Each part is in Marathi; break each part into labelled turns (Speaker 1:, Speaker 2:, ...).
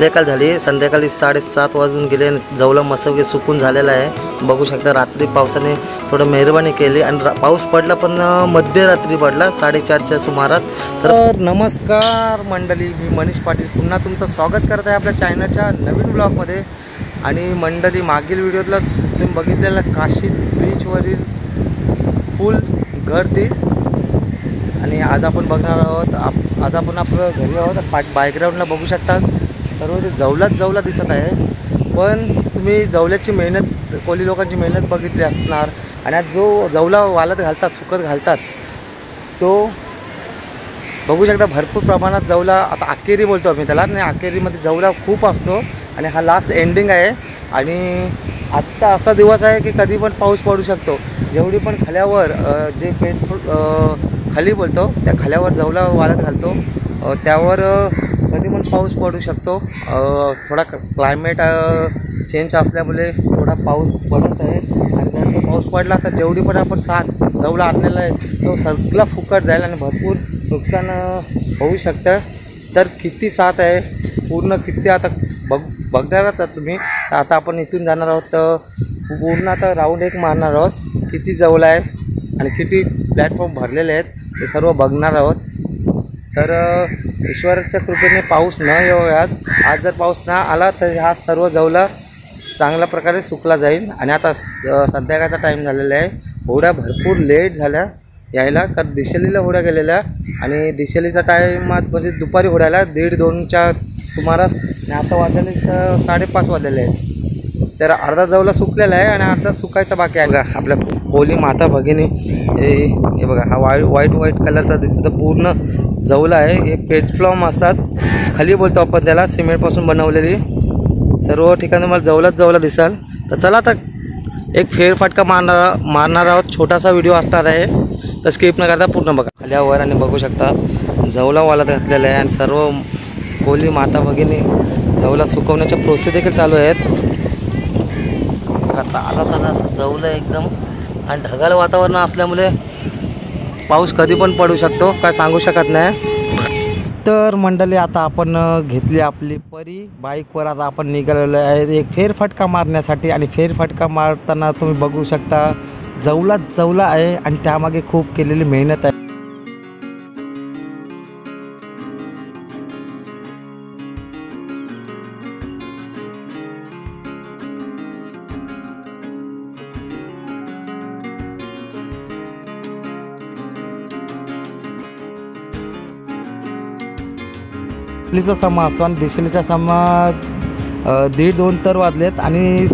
Speaker 1: संध्याकाळ झाली, संध्याकाळी 7:30 वाजून गेले आणि जवला मस्तपैकी सुकून झालेला आहे। बघू शकता रात्री पावसाने थोडं मेहरबानी केली आणि पाऊस पडला पण मध्यरात्री पडला 4:30च्या सुमारात। तर नमस्कार मंडळी, मी मनीष पाटील पुन्हा तुमचं स्वागत करत आहे आपल्या चॅनलच्या नवीन ब्लॉगमध्ये। आणि मंडळी मागील व्हिडिओतला तुम्ही बघितलेलं काशी बीचवरील फुल गर्दी आणि आज आपण बघणार आहोत। आज आपण आपलं घरी आहोत। बॅकग्राऊंडला बघू शकता सर्व ते जवला दिसत आहे, पण तुम्ही जवल्याची मेहनत, कोली लोकांची मेहनत बघितली असणार। आणि आज जो जवला वालत घालतात, सुकत घालतात, तो बघू शकता भरपूर प्रमाणात जवला। आता अखेरी बोलतो आम्ही त्याला, आणि अखेरीमध्ये जवला खूप असतो आणि हा लास्ट एंडिंग आहे। आणि आजचा असा दिवस आहे की कधी पण पाऊस पडू शकतो। जेवढी पण खाल्यावर जे खाली बोलतो त्या खाल्यावर जवला वालत घालतो त्यावर कधी पण पाऊस पडू शकतो। थोडा क्लायमेट चेंज असल्यामुळे थोडा पाऊस पडत आहे आणि जर पाऊस पडला तर जेवढी पण आपण साथ जवला आणलेला आहे तो सगळा फुकट जाईल आणि भरपूर नुकसान होऊ शकतं। तर किती साथ आहे पूर्ण, किती आता बघणारच तुम्ही। तर आता आपण इथून जाणार आहोत, तर पूर्ण आता राऊंड एक मारणार आहोत, किती जवळ आहे आणि किती प्लॅटफॉर्म भरलेले आहेत ते सर्व बघणार आहोत। तर ईश्वराच्या कृपेने पाऊस न येऊ आज जर पाऊस ना आला तर हा सर्व जवला चांगल्या प्रकारे सुकला जाईल। आणि आता संध्याकाळचा टाईम झालेला आहे, होड्या भरपूर लेट झाल्या यायला, तर दिशेलीला होड्या गेलेल्या आणि दिशेलीचा टाईमात म्हणजे दुपारी होड्याला 1:30-2च्या सुमारात आणि आता वाजलेले 5:30 वाजलेले आहेत। तर अर्धा जवला सुकलेला आहे आणि अर्धा सुकायचा बाकी आहे। बघा आपल्या कोली माता भगिनी, हे बघा हा व्हाईट कलरचा दिसतो पूर्ण जवला आहे। हे प्लॅटफॉर्म असतात, खाली बोलतो आपण त्याला, सिमेंटपासून बनवलेली। सर्व ठिकाणी मला जवला दिसाल। तर चला आता एक फेरफटका मारणार आहोत, छोटासा व्हिडिओ असणार आहे, तर स्किप न करता पूर्ण बघा। खाल्यावर आणि बघू शकता जवला वाला घातलेला आहे आणि सर्व कोली माता भगिनी जवला सुकवण्याच्या प्रोसेस देखील चालू आहेत। आता असं जवलं एकदम आणि ढगाळ वातावरण असल्यामुळे पाऊस कधी पण पडू शकतो, काय सांगू शकत नाही। तर मंडळी आता आपण घेतली आपली परी बाईकवर, आता आपण निघालेलो आहे एक फेरफटका मारण्यासाठी। आणि फेरफटका मारताना तुम्ही बघू शकता जवला आहे आणि त्यामागे खूप केलेली मेहनत आहे। दिशेलीचा समा असतो आणि दिशेलीच्या समा 1:30-2 तर वाजलेत आणि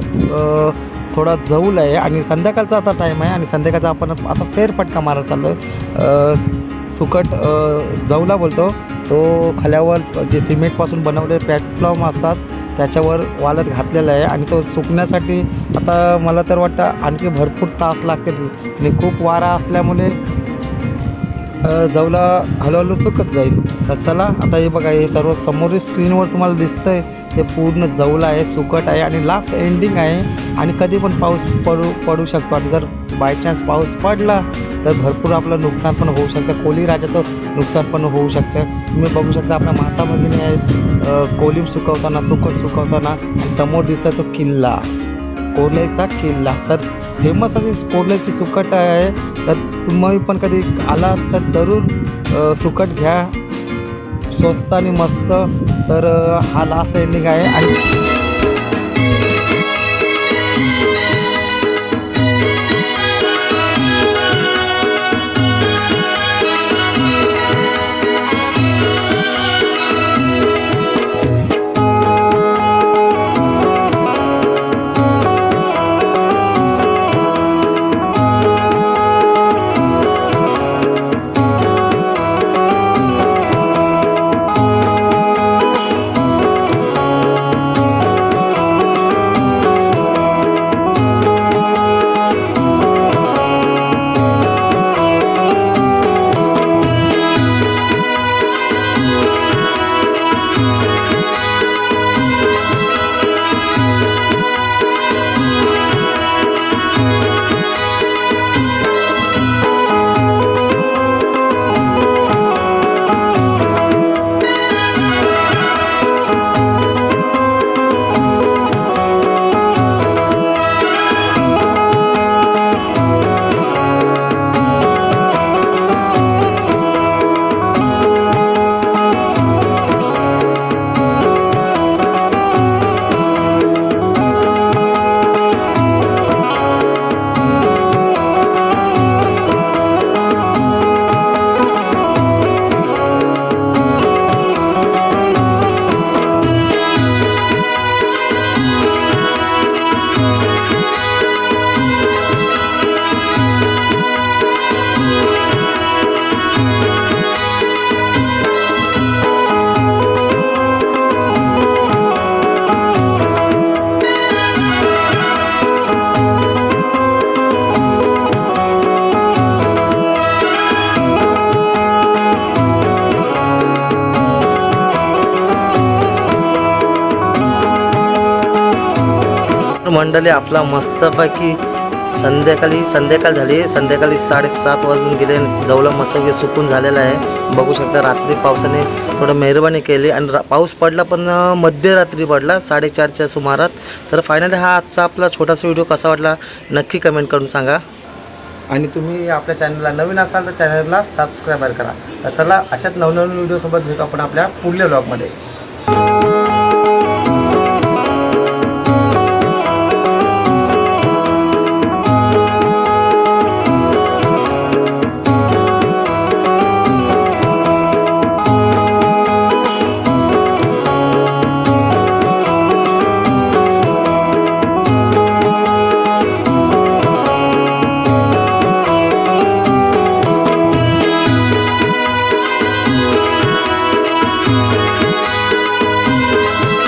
Speaker 1: थोडा जवल आहे आणि संध्याकाळचा आता टाईम आहे। आणि संध्याकाळचा आपण आता फेरफटका मारत चाललो आहे। सुकट जवला बोलतो तो खाल्यावर जे सिमेंटपासून बनवलेले प्लॅटफॉर्म असतात त्याच्यावर वालत घातलेला आहे आणि तो सुकण्यासाठी आता मला तर वाटतं आणखी भरपूर तास लागतील आणि खूप वारा असल्यामुळे जवला हळूहळू सुकत जाईल। तर चला आता हे बघा, हे सर्व समोरील स्क्रीनवर तुम्हाला दिसतंय ते पूर्ण जवला आहे, सुकट आहे आणि लास्ट एंडिंग आहे। आणि कधी पण पाऊस पडू शकतो आणि जर बायचान्स पाऊस पडला तर भरपूर आपलं नुकसान पण होऊ शकतं, कोली राजाचं नुकसान पण होऊ शकतं। तुम्ही बघू शकता आपल्या माता भगिनी आहेत कोलिम सुकत सुकवताना आणि समोर दिसतो तो किल्ला, कोर्ल्याचा किल्ला। तर फेमस अशी कोर्ल्याची सुकट आहे, तर तुम्ही पण कधी आला तर जरूर सुकट घ्या, स्वस्त आणि मस्त। तर हा लास्ट एंडिंग आहे आणि मंडळी आपला मस्तपैकी संध्याकाळ झाली, संध्याकाळी 7:30 वाजून गेले. जवळ मस्तपैकी सुकून झालेला आहे. बघू शकता रात्री पावसाने थोडं मेहरबानी केली आणि पाऊस पडला पण मध्यरात्री पडला 4:30च्या सुमारात. तर फायनली हा आजचा आपला छोटासा व्हिडिओ कसा वाटला नक्की कमेंट करून सांगा. आणि तुम्ही आपल्या चॅनलला नवीन असाल तर चॅनलला सबस्क्राईब करा. तर चला अशाच नवनवीन व्हिडिओसोबत भेटू आपण आपल्या पुढल्या व्लॉगमध्ये.